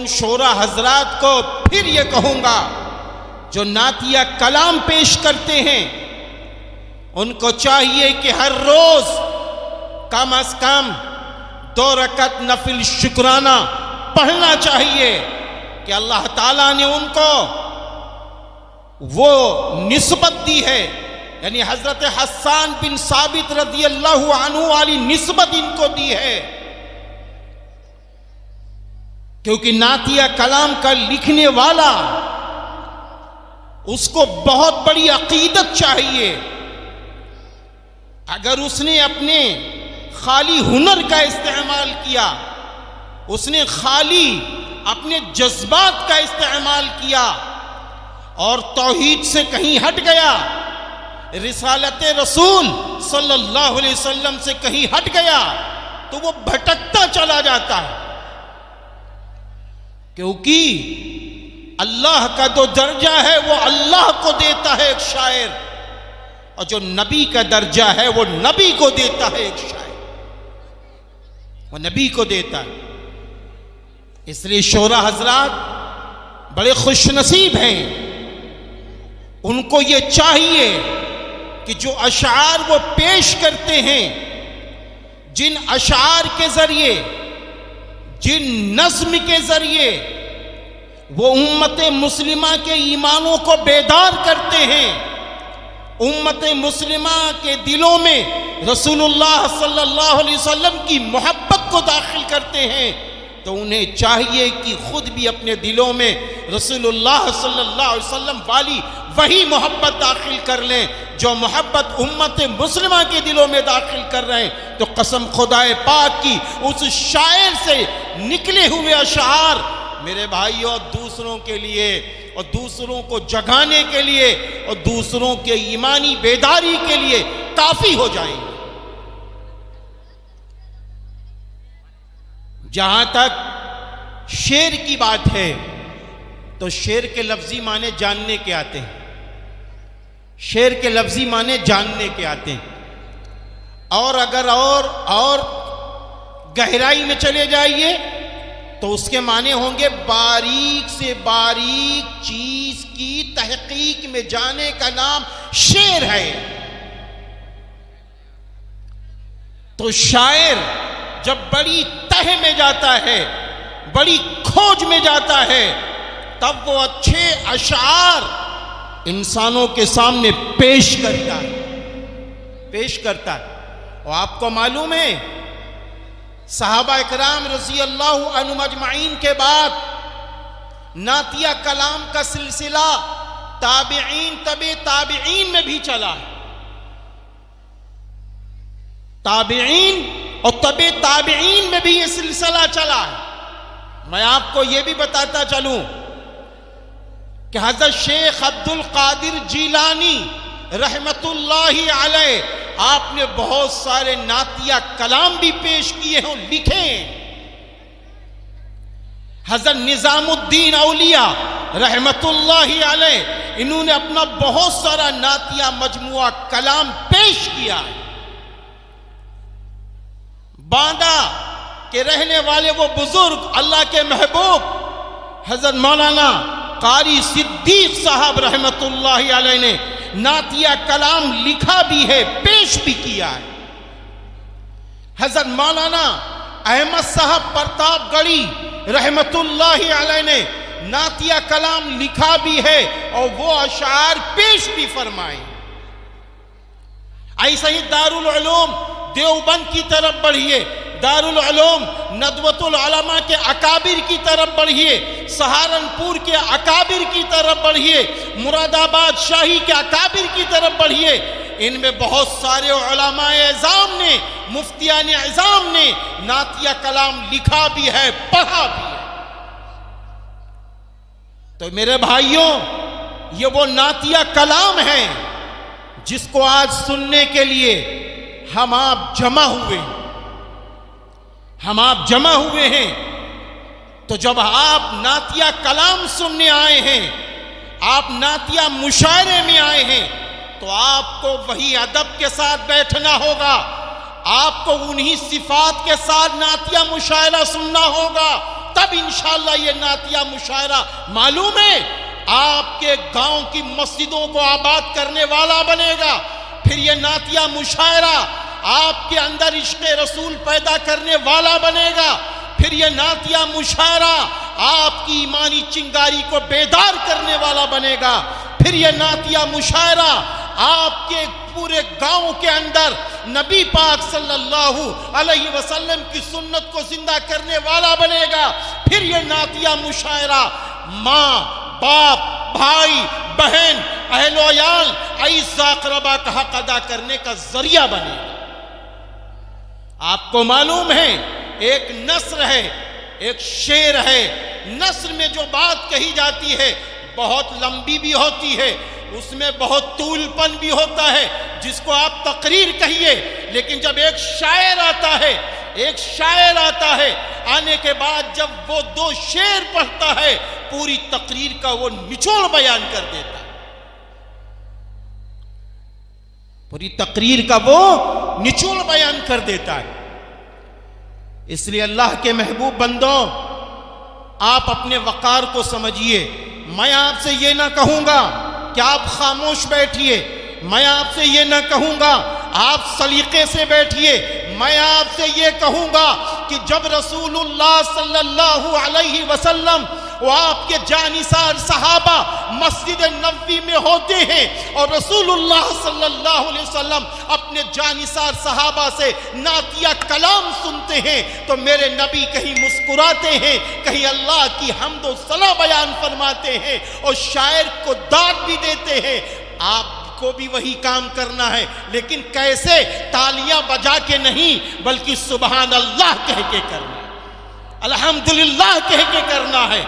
ان شعراء حضرات کو پھر یہ کہوں گا جو نعتیہ کلام پیش کرتے ہیں، ان کو چاہیے کہ ہر روز کم از کم 2 رکعت نفل شکرانہ پڑھنا چاہیے کہ اللہ تعالیٰ نے ان کو وہ نسبت دی ہے، یعنی حضرت حسان بن ثابت رضی اللہ عنہ والی نسبت ان کو دی ہے، کیونکہ نعتیہ کلام کا لکھنے والا اس کو بہت بڑی عقیدت چاہیے۔ اگر اس نے اپنے خالی ہنر کا استعمال کیا، اس نے خالی اپنے جذبات کا استعمال کیا اور توحید سے کہیں ہٹ گیا، رسالت رسول صلی اللہ علیہ وسلم سے کہیں ہٹ گیا، تو وہ بھٹکتا چلا جاتا ہے، کیونکہ اللہ کا جو درجہ ہے وہ اللہ کو دیتا ہے ایک شاعر، اور جو نبی کا درجہ ہے وہ نبی کو دیتا ہے ایک شاعر، وہ نبی کو دیتا ہے۔ اس لیے شعراء حضرات بڑے خوش نصیب ہیں، ان کو یہ چاہیے کہ جو اشعار وہ پیش کرتے ہیں، جن اشعار کے ذریعے، جن نظم کے ذریعے وہ امت مسلمہ کے ایمانوں کو بیدار کرتے ہیں، امت مسلمہ کے دلوں میں رسول اللہ صلی اللہ علیہ وسلم کی محبت کو داخل کرتے ہیں، تو انہیں چاہیے کہ خود بھی اپنے دلوں میں رسول اللہ صلی اللہ علیہ وسلم والی وہی محبت داخل کر لیں جو محبت امت مسلمہ کے دلوں میں داخل کر رہے ہیں۔ تو قسم خدائے پاک کی اس شاعر سے نکلے ہوئے اشعار میرے بھائیوں دوسروں کے لیے اور دوسروں کو جگانے کے لیے اور دوسروں کے ایمانی بیداری کے لیے کافی ہو جائیں گے۔ جہاں تک شعر کی بات ہے تو شعر کے لفظی معنی جاننے کے آتے ہیں، شعر کے لفظی معنی جاننے کے آتے ہیں، اور اگر اور گہرائی میں چلے جائیے تو اس کے معنی ہوں گے باریک سے باریک چیز کی تحقیق میں جانے کا نام شعر ہے۔ تو شاعر جب بڑی تہ میں جاتا ہے، بڑی کھوج میں جاتا ہے، تب وہ اچھے اشعار انسانوں کے سامنے پیش کرتا ہے۔ اور آپ کو معلوم ہے صحابہ اکرام رضی اللہ عنہم اجمعین کے بعد نعتیہ کلام کا سلسلہ تابعین تبع تابعین میں بھی چلا ہے، تابعین اور تبع تابعین میں بھی یہ سلسلہ چلا ہے۔ میں آپ کو یہ بھی بتاتا چلوں کہ حضرت شیخ عبد القادر جیلانی رحمت اللہ علیہ آپ نے بہت سارے نعتیہ کلام بھی پیش کیے ہیں، لکھے ہیں۔ حضرت نظام الدین اولیاء رحمت اللہ علیہ انہوں نے اپنا بہت سارا نعتیہ مجموعہ کلام پیش کیا ہے۔ باندہ کے رہنے والے وہ بزرگ اللہ کے محبوب حضرت مولانا قاری صدیق صاحب رحمت اللہ علیہ نے نعتیہ کلام لکھا بھی ہے، پیش بھی کیا ہے۔ حضرت مولانا احمد صاحب پرتاپ گڑھی رحمت اللہ علیہ نے نعتیہ کلام لکھا بھی ہے اور وہ اشعار پیش بھی فرمائے۔ ایسا ہی دارالعلوم دیوبند کی طرف بڑھیے، دارالعلوم ندوۃ العلماء کے اکابر کی طرف بڑھیے، سہارنپور کے اکابر کی طرف بڑھیے، مراد آباد شاہی کے اکابر کی طرف بڑھیے۔ ان میں بہت سارے علماء اعظام نے، مفتیان اعظام نے نعتیہ کلام لکھا بھی ہے، پڑھا بھی ہے۔ تو میرے بھائیوں یہ وہ نعتیہ کلام ہے جس کو آج سننے کے لیے ہم آپ جمع ہوئے ہیں۔ تو جب آپ نعتیہ کلام سننے آئے ہیں، آپ نعتیہ مشاعرے میں آئے ہیں، تو آپ کو وہی ادب کے ساتھ بیٹھنا ہوگا، آپ کو انہی صفات کے ساتھ نعتیہ مشاعرہ سننا ہوگا تب انشاءاللہ یہ نعتیہ مشاعرہ معلوم ہے آپ کے گاؤں کی مسجدوں کو آباد کرنے والا بنے گا. پھر یہ نعتیہ مشاعرہ آپ کے اندر عشق رسول پیدا کرنے والا بنے گا. پھر یہ نعتیہ مشاعرہ آپ کی ایمانی چنگاری کو بیدار کرنے والا بنے گا. پھر یہ نعتیہ مشاعرہ آپ کے پورے گاؤں کے اندر نبی پاک صلی اللہ علیہ وسلم کی سنت کو زندہ کرنے والا بنے گا. پھر یہ نعتیہ مشاعرہ ماں باپ بھائی بہن اہل و عیال اعزاء اقربا کا حق ادا کرنے کا ذریعہ بنے گا. آپ کو معلوم ہے ایک نثر ہے ایک شعر ہے. نثر میں جو بات کہی جاتی ہے بہت لمبی بھی ہوتی ہے, اس میں بہت طول پن بھی ہوتا ہے جس کو آپ تقریر کہیے. لیکن جب ایک شاعر آتا ہے آنے کے بعد جب وہ دو شعر پڑھتا ہے پوری تقریر کا وہ نچوڑ بیان کر دیتا ہے. پوری تقریر کا وہ نچوڑ بیان کر دیتا ہے. اس لیے اللہ کے محبوب بندوں آپ اپنے وقار کو سمجھیے. میں آپ سے یہ نہ کہوں گا کہ آپ خاموش بیٹھیے, میں آپ سے یہ نہ کہوں گا آپ سلیقے سے بیٹھیے. میں آپ سے یہ کہوں گا کہ جب رسول اللہ صلی اللہ علیہ وسلم وہ آپ کے جانثار صحابہ مسجد نبوی میں ہوتے ہیں اور رسول اللہ صلی اللہ علیہ وسلم اپنے جانثار صحابہ سے نعتیہ کلام سنتے ہیں تو میرے نبی کہیں مسکراتے ہیں, کہیں اللہ کی حمد و ثنا بیان فرماتے ہیں اور شاعر کو داد بھی دیتے ہیں. آپ کو بھی وہی کام کرنا ہے, لیکن کیسے؟ تالیاں بجا کے نہیں بلکہ سبحان اللہ کہہ کے کرنا ہے, الحمدللہ کہہ کے کرنا ہے.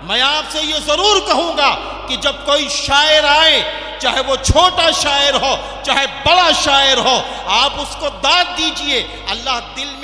میں آپ سے یہ ضرور کہوں گا کہ جب کوئی شاعر آئے, چاہے وہ چھوٹا شاعر ہو چاہے بڑا شاعر ہو, آپ اس کو داد دیجئے. اللہ دل میں